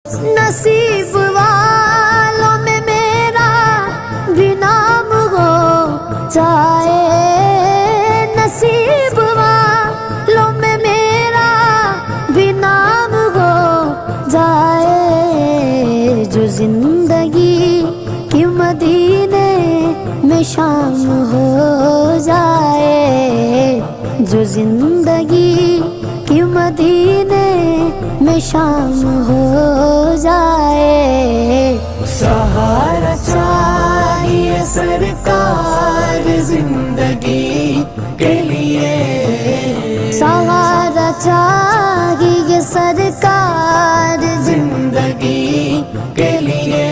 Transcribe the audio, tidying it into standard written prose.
نصیب والوں میں میرا بھی نام ہو جائے، نصیب والوں میں میرا بھی نام ہو جائے، جو زندگی کی مدینے میں شام ہو جائے، جو زندگی کی مدینے میں شام ہو جائے۔ سہارا چاہیے سرکار زندگی کے لیے، سہارا چاہیے سرکار زندگی کے لیے،